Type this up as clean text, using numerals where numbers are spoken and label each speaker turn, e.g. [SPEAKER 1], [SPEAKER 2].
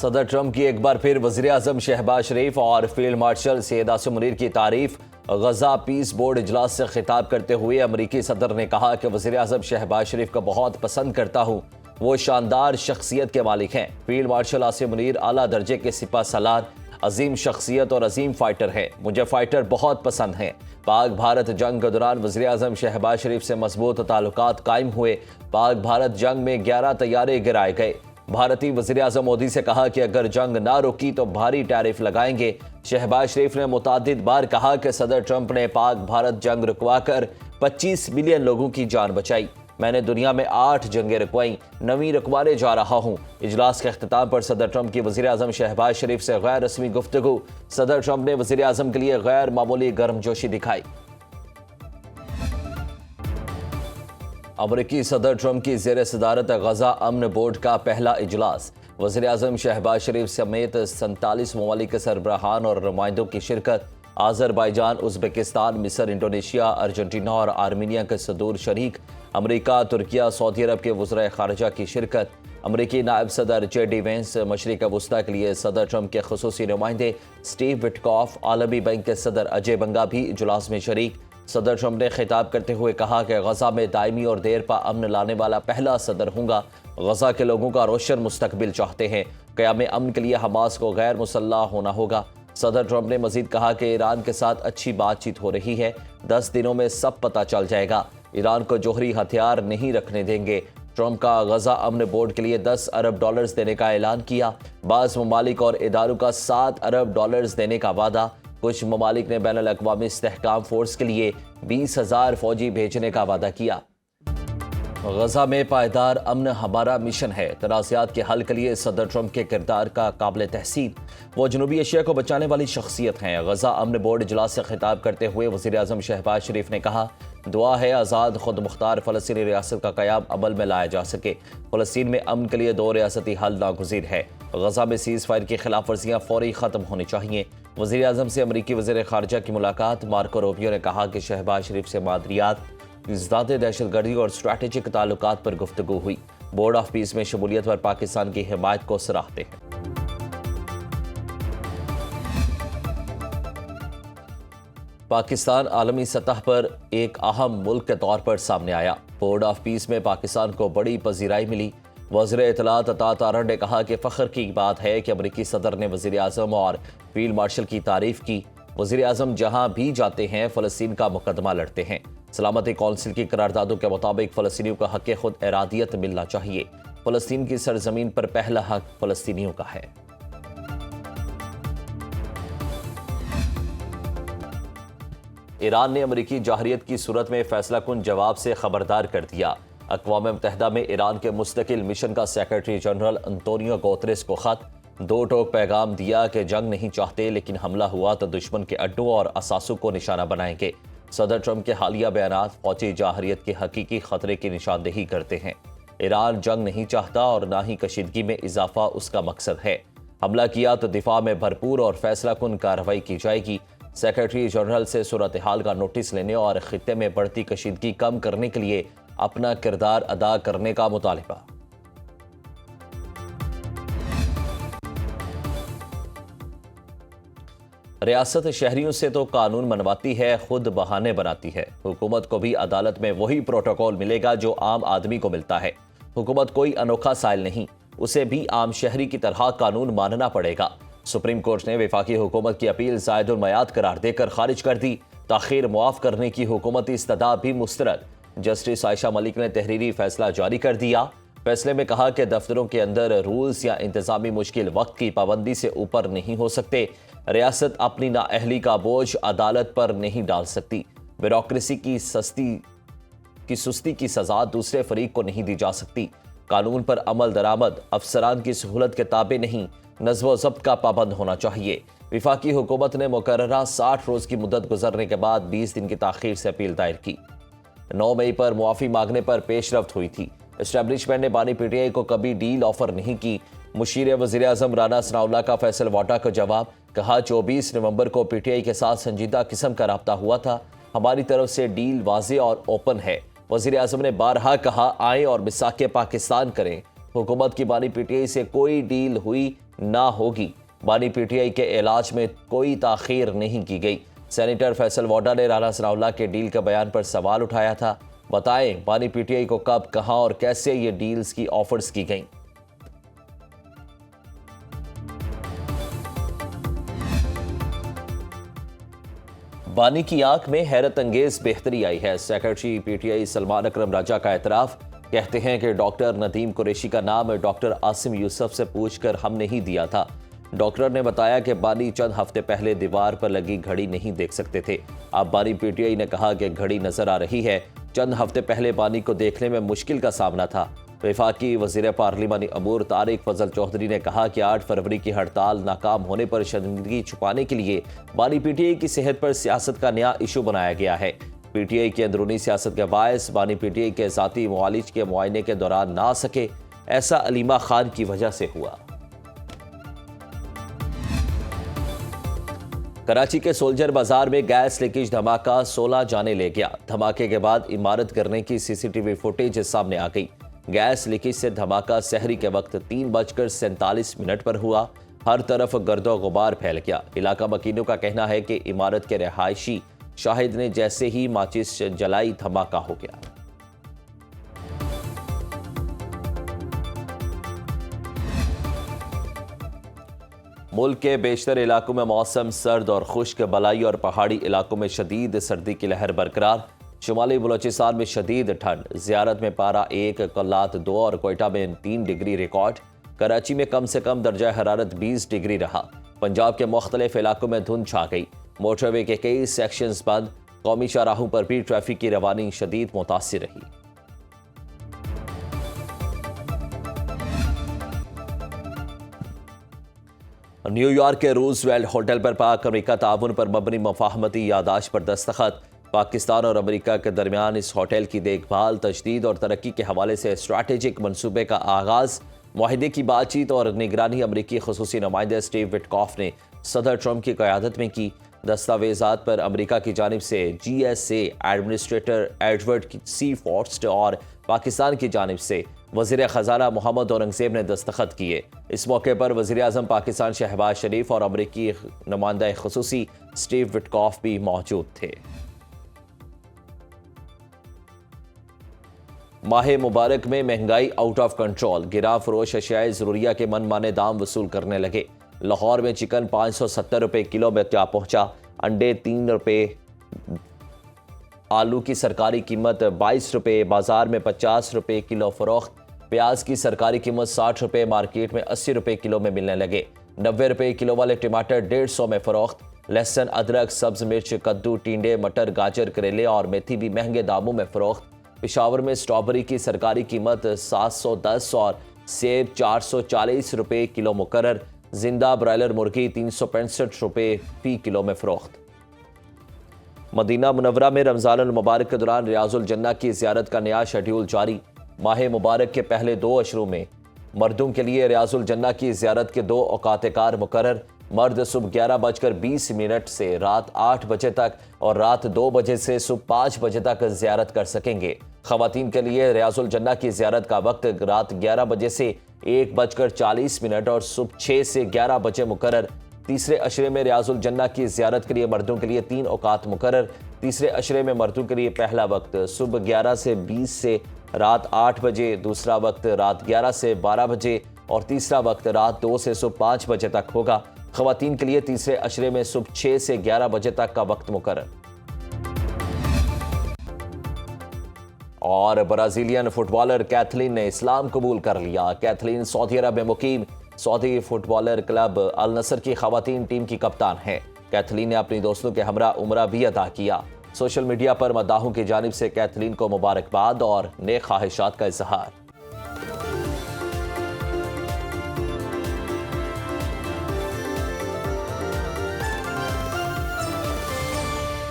[SPEAKER 1] صدر ٹرمپ کی ایک بار پھر وزیر اعظم شہباز شریف اور فیلڈ مارشل سید عاصم منیر کی تعریف۔ غزہ پیس بورڈ اجلاس سے خطاب کرتے ہوئے امریکی صدر نے کہا کہ وزیر اعظم شہباز شریف کو بہت پسند کرتا ہوں، وہ شاندار شخصیت کے مالک ہیں۔ فیلڈ مارشل عاصم منیر اعلیٰ درجے کے سپہ سالار، عظیم شخصیت اور عظیم فائٹر ہیں، مجھے فائٹر بہت پسند ہیں۔ پاک بھارت جنگ کے دوران وزیر اعظم شہباز شریف سے مضبوط تعلقات قائم ہوئے۔ پاک بھارت جنگ میں 11 طیارے گرائے گئے۔ بھارتی وزیر اعظم مودی سے کہا کہ اگر جنگ نہ رکی تو بھاری ٹیرف لگائیں گے۔ شہباز شریف نے متعدد بار کہا کہ صدر ٹرمپ نے پاک بھارت جنگ رکوا کر 25 ملین لوگوں کی جان بچائی۔ میں نے دنیا میں 8 جنگیں رکوائیں، 9ویں رکوانے جا رہا ہوں۔ اجلاس کے اختتام پر صدر ٹرمپ کی وزیر اعظم شہباز شریف سے غیر رسمی گفتگو۔ صدر ٹرمپ نے وزیر اعظم کے لیے غیر معمولی گرمجوشی دکھائی۔ امریکی صدر ٹرمپ کی زیر صدارت غزہ امن بورڈ کا پہلا اجلاس۔ وزیر اعظم شہباز شریف سمیت 47 ممالک کے سربراہان اور نمائندوں کی شرکت۔ آذربائیجان، ازبکستان، مصر، انڈونیشیا، ارجنٹینا اور آرمینیا کے صدور شریک۔ امریکہ، ترکیہ، سعودی عرب کے وزرائے خارجہ کی شرکت۔ امریکی نائب صدر جے ڈی وینس، مشرق وسطیٰ کے لیے صدر ٹرمپ کے خصوصی نمائندے سٹیو وٹکاف، عالمی بینک کے صدر اجے بنگا بھی اجلاس میں شریک۔ صدر ٹرمپ نے خطاب کرتے ہوئے کہا کہ غزہ میں دائمی اور دیر پا امن لانے والا پہلا صدر ہوں گا۔ غزہ کے لوگوں کا روشن مستقبل چاہتے ہیں۔ قیام امن کے لیے حماس کو غیر مسلح ہونا ہوگا۔ صدر ٹرمپ نے مزید کہا کہ ایران کے ساتھ اچھی بات چیت ہو رہی ہے، 10 دنوں میں سب پتہ چل جائے گا۔ ایران کو جوہری ہتھیار نہیں رکھنے دیں گے۔ ٹرمپ کا غزہ امن بورڈ کے لیے $10 ارب دینے کا اعلان کیا۔ بعض ممالک اور اداروں کا $7 ارب دینے کا وعدہ۔ کچھ ممالک نے بین الاقوامی استحکام فورس کے لیے 20,000 فوجی بھیجنے کا وعدہ کیا۔ غزہ میں پائیدار امن ہمارا مشن ہے۔ تنازعات کے حل کے لیے صدر ٹرمپ کے کردار کا قابل تحسین۔ وہ جنوبی ایشیا کو بچانے والی شخصیت ہیں۔ غزہ امن بورڈ اجلاس سے خطاب کرتے ہوئے وزیر اعظم شہباز شریف نے کہا، دعا ہے آزاد خود مختار فلسطینی ریاست کا قیام عمل میں لایا جا سکے۔ فلسطین میں امن کے لیے 2 ریاستی حل ناگزیر ہے۔ غزہ میں سیز فائر کی خلاف ورزیاں فوری ختم ہونی چاہیے۔ وزیر اعظم سے امریکی وزیر خارجہ کی ملاقات۔ مارکو روبیو نے کہا کہ شہباز شریف سے معدنیات، ذات دہشت گردی اور اسٹریٹجک تعلقات پر گفتگو ہوئی۔ بورڈ آف پیس میں شمولیت پر پاکستان کی حمایت کو سراہتے ہیں۔ پاکستان عالمی سطح پر ایک اہم ملک کے طور پر سامنے آیا۔ بورڈ آف پیس میں پاکستان کو بڑی پذیرائی ملی۔ وزیر اطلاعات عطا طاہر نے کہا کہ فخر کی بات ہے کہ امریکی صدر نے وزیر اعظم اور فیلڈ مارشل کی تعریف کی۔ وزیر اعظم جہاں بھی جاتے ہیں فلسطین کا مقدمہ لڑتے ہیں۔ سلامتی کونسل کی قراردادوں کے مطابق فلسطینیوں کو حق خود ارادیت ملنا چاہیے۔ فلسطین کی سرزمین پر پہلا حق فلسطینیوں کا ہے۔ ایران نے امریکی جارحیت کی صورت میں فیصلہ کن جواب سے خبردار کر دیا۔ اقوام متحدہ میں ایران کے مستقل مشن کا سیکرٹری جنرل انطونیو گوتریس کو خط۔ 2 ٹوک پیغام دیا کہ جنگ نہیں چاہتے، لیکن حملہ ہوا تو دشمن کے اڈوں اور اثاثوں کو نشانہ بنائیں گے۔ صدر ٹرمپ کے حالیہ بیانات فوجی جارحیت کے حقیقی خطرے کی نشاندہی کرتے ہیں۔ ایران جنگ نہیں چاہتا اور نہ ہی کشیدگی میں اضافہ اس کا مقصد ہے۔ حملہ کیا تو دفاع میں بھرپور اور فیصلہ کن کارروائی کی جائے گی۔ سیکرٹری جنرل سے صورتحال کا نوٹس لینے اور خطے میں بڑھتی کشیدگی کم کرنے کے لیے اپنا کردار ادا کرنے کا مطالبہ۔ ریاست شہریوں سے تو قانون منواتی ہے، خود بہانے بناتی ہے۔ حکومت کو بھی عدالت میں وہی پروٹوکول ملے گا جو عام آدمی کو ملتا ہے۔ حکومت کوئی انوکھا سائل نہیں، اسے بھی عام شہری کی طرح قانون ماننا پڑے گا۔ سپریم کورٹ نے وفاقی حکومت کی اپیل زائد المیعاد قرار دے کر خارج کر دی۔ تاخیر معاف کرنے کی حکومتی استدعا بھی مسترد۔ جسٹس عائشہ ملک نے تحریری فیصلہ جاری کر دیا۔ فیصلے میں کہا کہ دفتروں کے اندر رولز یا انتظامی مشکل وقت کی پابندی سے اوپر نہیں ہو سکتے۔ ریاست اپنی نااہلی کا بوجھ عدالت پر نہیں ڈال سکتی۔ بیوروکریسی کی سستی کی سزا دوسرے فریق کو نہیں دی جا سکتی۔ قانون پر عمل درآمد افسران کی سہولت کے تابع نہیں، نظم و ضبط کا پابند ہونا چاہیے۔ وفاقی حکومت نے مقررہ 60 روز کی مدت گزرنے کے بعد 20 دن کی تاخیر سے اپیل دائر کی۔ 9 مئی پر معافی مانگنے پر پیش رفت ہوئی تھی۔ اسٹیبلشمنٹ نے بانی پی ٹی آئی کو کبھی ڈیل آفر نہیں کی۔ مشیر وزیر اعظم رانا ثناءاللہ کا فیصل واٹا کا جواب، کہا 24 نومبر کو پی ٹی آئی کے ساتھ سنجیدہ قسم کا رابطہ ہوا تھا۔ ہماری طرف سے ڈیل واضح اور اوپن ہے۔ وزیر اعظم نے بارہا کہا، آئیں اور میثاق پاکستان کریں۔ حکومت کی بانی پی ٹی آئی سے کوئی ڈیل ہوئی نہ ہوگی۔ بانی پی ٹی آئی کے علاج میں کوئی تاخیر نہیں کی گئی۔ سینیٹر فیصل ووڈا نے رانا ثناءاللہ کے ڈیل کے بیان پر سوال اٹھایا تھا۔ بتائیں بانی پی ٹی آئی کو کب، کہاں اور کیسے یہ ڈیلز کی آفرز کی گئیں؟ بانی کی آنکھ میں حیرت انگیز بہتری آئی ہے۔ Secretary P T I Salman Akram Raja کا اعتراف، کہتے ہیں کہ ڈاکٹر ندیم قریشی کا نام ڈاکٹر عاصم یوسف سے پوچھ کر ہم نے ہی دیا تھا۔ ڈاکٹر نے بتایا کہ بانی چند ہفتے پہلے دیوار پر لگی گھڑی نہیں دیکھ سکتے تھے۔ اب بانی پی ٹی آئی نے کہا کہ گھڑی نظر آ رہی ہے۔ چند ہفتے پہلے بانی کو دیکھنے میں مشکل کا سامنا تھا۔ وفاقی وزیر پارلیمانی امور طارق فضل چودھری نے کہا کہ 8 فروری کی ہڑتال ناکام ہونے پر شرمندگی چھپانے کے لیے بانی پی ٹی آئی کی صحت پر سیاست کا نیا ایشو بنایا گیا ہے۔ پی ٹی آئی کی اندرونی سیاست کے باعث بانی پی ٹی آئی کے ذاتی معالج کے معائنے کے دوران نہ آ سکے، ایسا علیمہ خان کی وجہ سے ہوا۔ کراچی کے سولجر بازار میں گیس لیکیج دھماکہ 16 جانیں لے گیا۔ دھماکے کے بعد عمارت گرنے کی سی سی ٹی وی فوٹیج سامنے آ گئی۔ گیس لیکیج سے دھماکہ سحری کے وقت 3:47 پر ہوا۔ ہر طرف گرد و غبار پھیل گیا۔ علاقہ مکینوں کا کہنا ہے کہ عمارت کے رہائشی شاہد نے جیسے ہی ماچس جلائی دھماکہ ہو گیا۔ ملک کے بیشتر علاقوں میں موسم سرد اور خشک، بلائی اور پہاڑی علاقوں میں شدید سردی کی لہر برقرار۔ شمالی بلوچستان میں شدید ٹھنڈ، زیارت میں پارہ 1، کلات 2 اور کوئٹہ میں 3 ڈگری ریکارڈ۔ کراچی میں کم سے کم درجہ حرارت 20 ڈگری رہا۔ پنجاب کے مختلف علاقوں میں دھند چھا گئی۔ موٹر وے کے کئی سیکشنز بند، قومی شاہراہوں پر بھی ٹریفک کی روانی شدید متاثر رہی۔ نیو یارک کے روز ویلٹ ہوٹل پر پاک امریکہ تعاون پر مبنی مفاہمتی یادداشت پر دستخط۔ پاکستان اور امریکہ کے درمیان اس ہوٹل کی دیکھ بھال، تجدید اور ترقی کے حوالے سے اسٹریٹجک منصوبے کا آغاز۔ معاہدے کی بات چیت اور نگرانی امریکی خصوصی نمائندہ اسٹیو وٹکاف نے صدر ٹرمپ کی قیادت میں کی۔ دستاویزات پر امریکہ کی جانب سے G S A administrator Edward C Forrest اور پاکستان کی جانب سے وزیر خزانہ محمد اورنگزیب نے دستخط کیے۔ اس موقع پر وزیر اعظم پاکستان شہباز شریف اور امریکی نمائندہ خصوصی اسٹیو وٹکاف بھی موجود تھے۔ ماہ مبارک میں مہنگائی آؤٹ آف کنٹرول، گراں فروش اشیاء ضروریہ کے من مانے دام وصول کرنے لگے۔ لاہور میں چکن 570 روپے کلو میں جا پہنچا، انڈے 3 روپے، آلو کی سرکاری قیمت 22 روپے، بازار میں 50 روپے کلو فروخت۔ پیاز کی سرکاری قیمت 60 روپے، مارکیٹ میں 80 روپے کلو میں ملنے لگے۔ 90 روپے کلو والے ٹماٹر 150 میں فروخت۔ لہسن، ادرک، سبز مرچ، کدو، ٹینڈے، مٹر، گاجر، کریلے اور میتھی بھی مہنگے داموں میں فروخت۔ پشاور میں اسٹرابری کی سرکاری قیمت 710 اور سیب 440 روپے کلو مقرر۔ زندہ برائلر مرغی 365 روپے فی کلو میں فروخت۔ مدینہ منورہ میں رمضان المبارک کے دوران ریاض الجنہ کی زیارت کا نیا شیڈیول جاری۔ ماہ مبارک کے پہلے 2 اشروں میں مردوں کے لیے ریاض الجنہ کی زیارت کے 2 اوقات کار مقرر۔ مرد صبح 11:20 سے رات 8 بجے تک اور رات 2 بجے سے صبح 5 بجے تک زیارت کر سکیں گے۔ خواتین کے لیے ریاض الجنہ کی زیارت کا وقت رات 11 بجے سے 1:40 اور صبح 6 سے 11 بجے مقرر۔ تیسرے اشرے میں ریاض الجنہ کی زیارت کے لیے مردوں کے لیے 3 اوقات مقرر۔ تیسرے اشرے میں مردوں کے لیے پہلا وقت صبح 11 سے 20 سے رات 8 بجے، دوسرا وقت رات 11 سے 12 بجے اور تیسرا وقت رات 2 سے صبح 5 بجے تک ہوگا۔ خواتین کے لیے تیسرے اشرے میں صبح 6 سے 11 بجے تک کا وقت مقرر۔ اور برازیلین فٹ بالر کیتھلین نے اسلام قبول کر لیا۔ کیتھلین سعودی عرب میں مقیم سعودی فٹ بالر کلب النصر کی خواتین ٹیم کی کپتان ہے۔ کیتھلین نے اپنی دوستوں کے ہمراہ عمرہ بھی ادا کیا۔ سوشل میڈیا پر مداحوں کی جانب سے کیتھلین کو مبارکباد اور نیک خواہشات کا اظہار۔